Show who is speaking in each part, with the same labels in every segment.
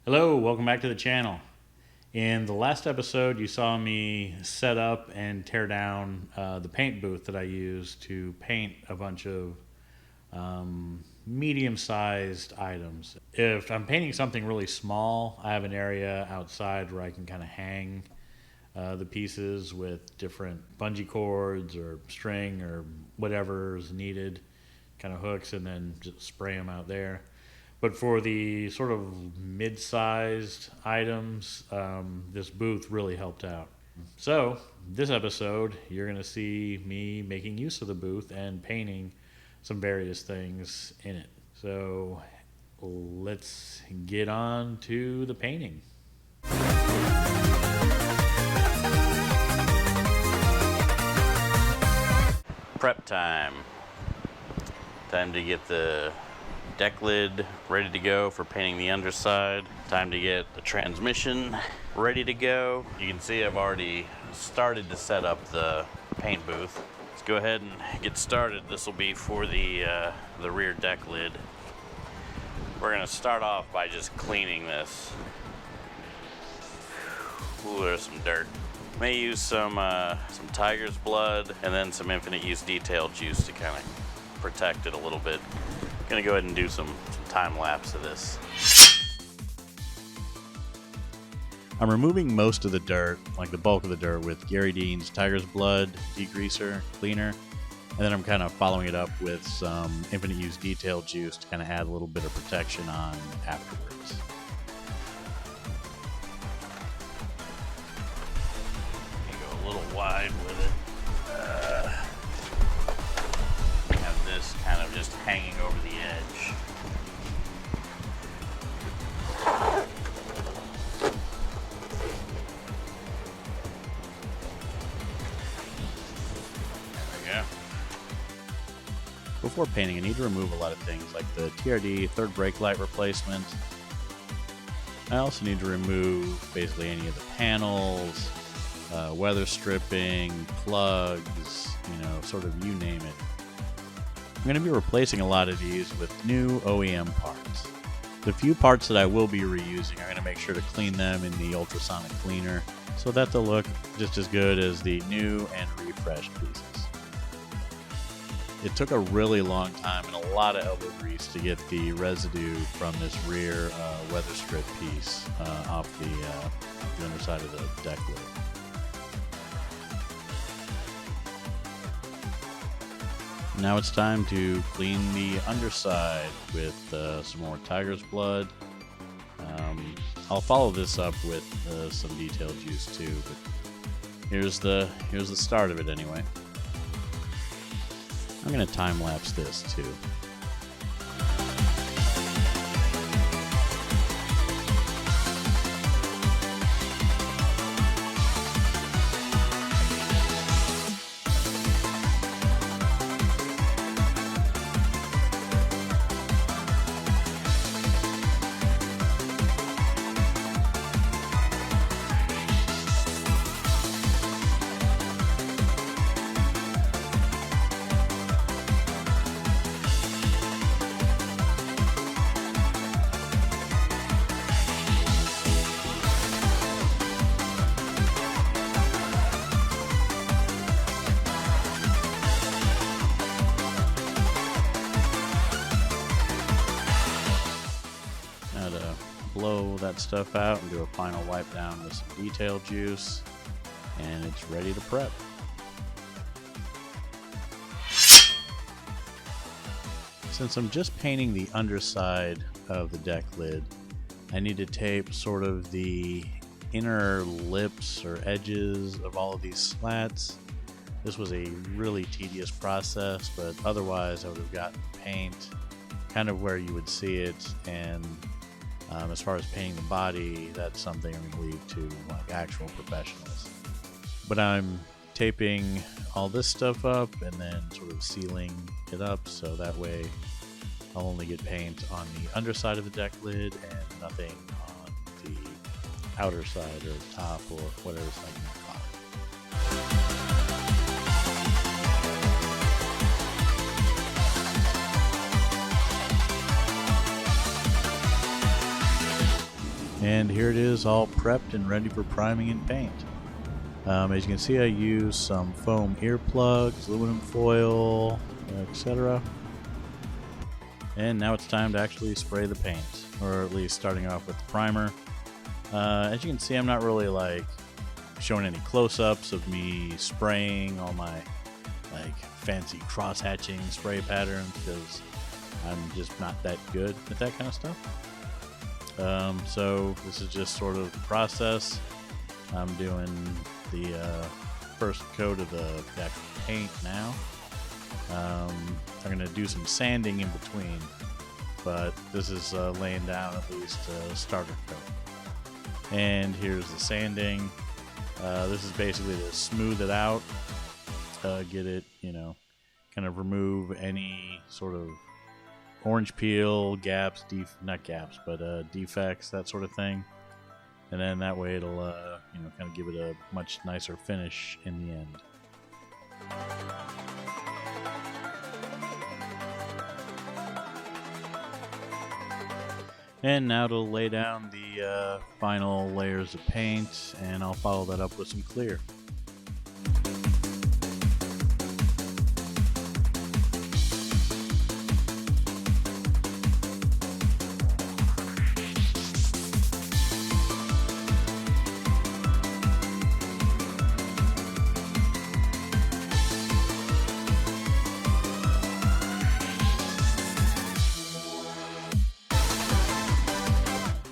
Speaker 1: Hello, welcome back to the channel. In the last episode, you saw me set up and tear down the paint booth that I used to paint a bunch of medium-sized items. If I'm painting something really small, I have an area outside where I can kind of hang the pieces with different bungee cords or string or whatever is needed, kind of hooks, and then just spray them out there. But for the sort of mid-sized items, this booth really helped out. So this episode, you're going to see me making use of the booth and painting some various things in it. So let's get on to the painting. Prep time. Time to get the deck lid ready to go for painting the underside. Time to get the transmission ready to go. You can see I've already started to set up the paint booth. Let's go ahead and get started. This will be for the rear deck lid. We're gonna start off by just cleaning this. Ooh, there's some dirt. May use some tiger's blood and then some infinite use detail juice to kind of protect it a little bit. Gonna go ahead and do some time lapse of this. I'm removing most of the dirt, like the bulk of the dirt, with Gary Dean's Tiger's Blood degreaser cleaner, and then I'm kind of following it up with some infinite use detail juice to kind of add a little bit of protection on afterwards. Go a little wide with it. This kind of just hanging over the edge. There we go. Before painting, I need to remove a lot of things like the TRD third brake light replacement. I also need to remove basically any of the panels, weather stripping, plugs, sort of you name it. I'm going to be replacing a lot of these with new OEM parts. The few parts that I will be reusing, I'm going to make sure to clean them in the ultrasonic cleaner so that they'll look just as good as the new and refreshed pieces. It took a really long time and a lot of elbow grease to get the residue from this rear weather strip piece off the underside of the deck lid. Now it's time to clean the underside with some more tiger's blood. I'll follow this up with some detail juice too, but here's the start of it anyway. I'm going to time lapse this too. Blow that stuff out and do a final wipe down with some detail juice, and it's ready to prep. Since I'm just painting the underside of the deck lid, I need to tape sort of the inner lips or edges of all of these slats. This was a really tedious process, but otherwise I would have gotten paint kind of where you would see it, and as far as painting the body, that's something I'm going to leave to like actual professionals. But I'm taping all this stuff up and then sort of sealing it up so that way I'll only get paint on the underside of the deck lid and nothing on the outer side or top or whatever side you want to call it. And here it is, all prepped and ready for priming and paint. As you can see, I use some foam earplugs, aluminum foil, etc. And now it's time to actually spray the paint, or at least starting off with the primer. As you can see, I'm not really like showing any close-ups of me spraying all my like fancy cross-hatching spray patterns, because I'm just not that good at that kind of stuff. So this is just sort of the process. I'm doing the first coat of the actual paint now. I'm going to do some sanding in between, but this is laying down at least a starter coat. And here's the sanding. This is basically to smooth it out, get it, kind of remove any sort of orange peel, gaps, not gaps, but defects, that sort of thing. And then that way it'll, kind of give it a much nicer finish in the end. And now to lay down the final layers of paint, and I'll follow that up with some clear.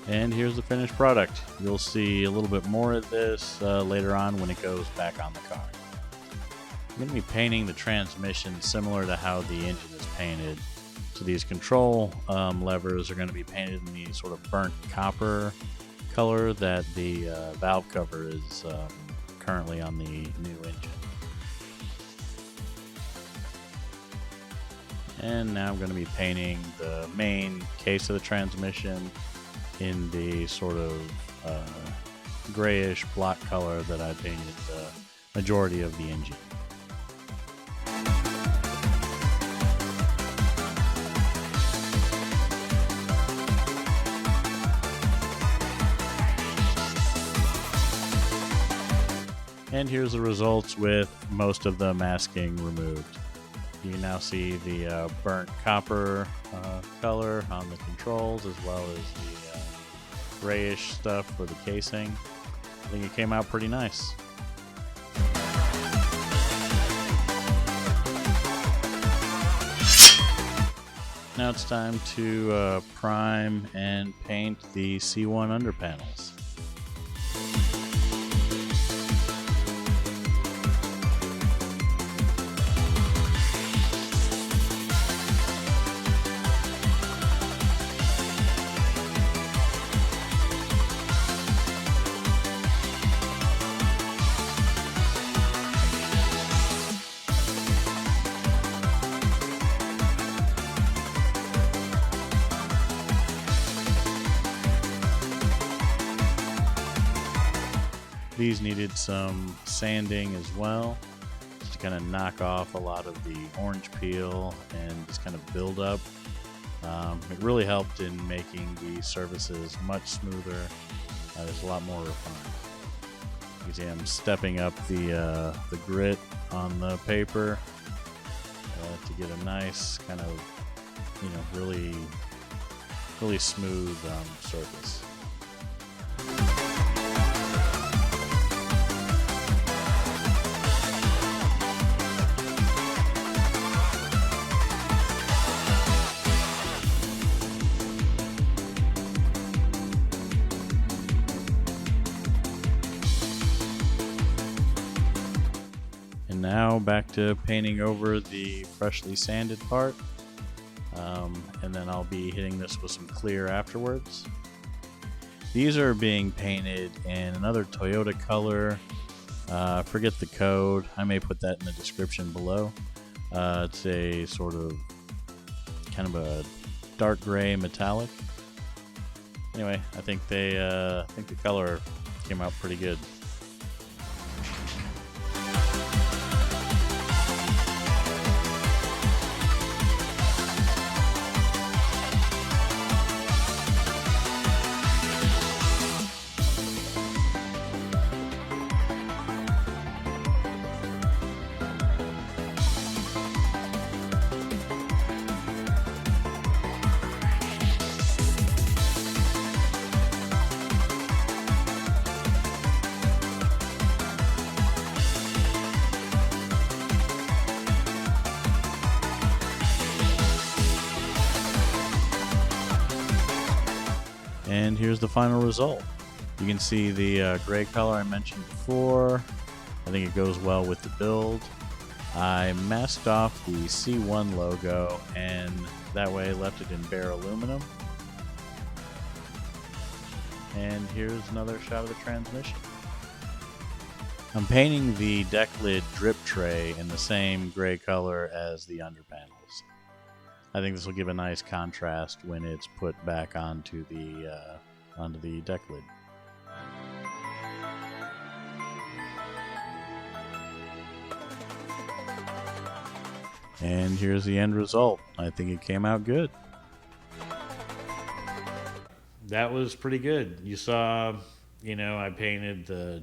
Speaker 1: And here's the finished product. You'll see a little bit more of this later on when it goes back on the car. I'm going to be painting the transmission similar to how the engine is painted. So these control levers are going to be painted in the sort of burnt copper color that the valve cover is currently on the new engine. And now I'm going to be painting the main case of the transmission in the sort of grayish block color that I painted the majority of the engine. And here's the results with most of the masking removed. You can now see the burnt copper color on the controls, as well as the grayish stuff for the casing. I think it came out pretty nice. Now it's time to prime and paint the C1 under panels. These needed some sanding as well, just to kind of knock off a lot of the orange peel and just kind of build up. It really helped in making the surfaces much smoother. There's a lot more refined. You can see I'm stepping up the grit on the paper to get a nice kind of, really smooth surface. Now back to painting over the freshly sanded part, and then I'll be hitting this with some clear afterwards. These are being painted in another Toyota color. Forget the code. I may put that in the description below. It's a sort of kind of a dark gray metallic. Anyway, I think the color came out pretty good. And here's the final result. You can see the gray color I mentioned before. I think it goes well with the build. I masked off the C1 logo and that way left it in bare aluminum. And here's another shot of the transmission. I'm painting the deck lid drip tray in the same gray color as the under panels. I think this will give a nice contrast when it's put back onto the deck lid. And here's the end result. I think it came out good. That was pretty good. You saw, I painted the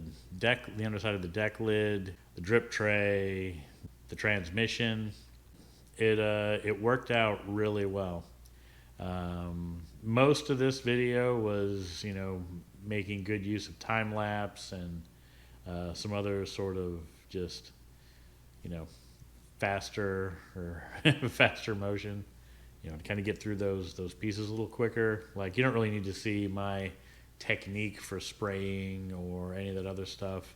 Speaker 1: underside of the deck lid, the drip tray, the transmission. It worked out really well. Most of this video was, making good use of time lapse and some other sort of just, faster or faster motion, to kind of get through those pieces a little quicker. Like, you don't really need to see my technique for spraying or any of that other stuff.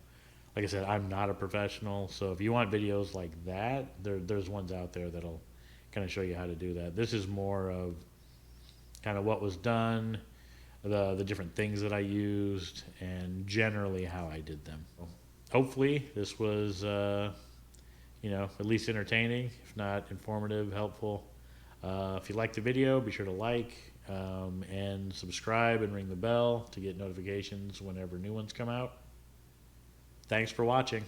Speaker 1: Like I said, I'm not a professional, so if you want videos like that, there's ones out there that'll kind of show you how to do that. This is more of kind of what was done, the different things that I used, and generally how I did them. Hopefully this was at least entertaining, if not informative, helpful. If you liked the video, be sure to like and subscribe and ring the bell to get notifications whenever new ones come out. Thanks for watching.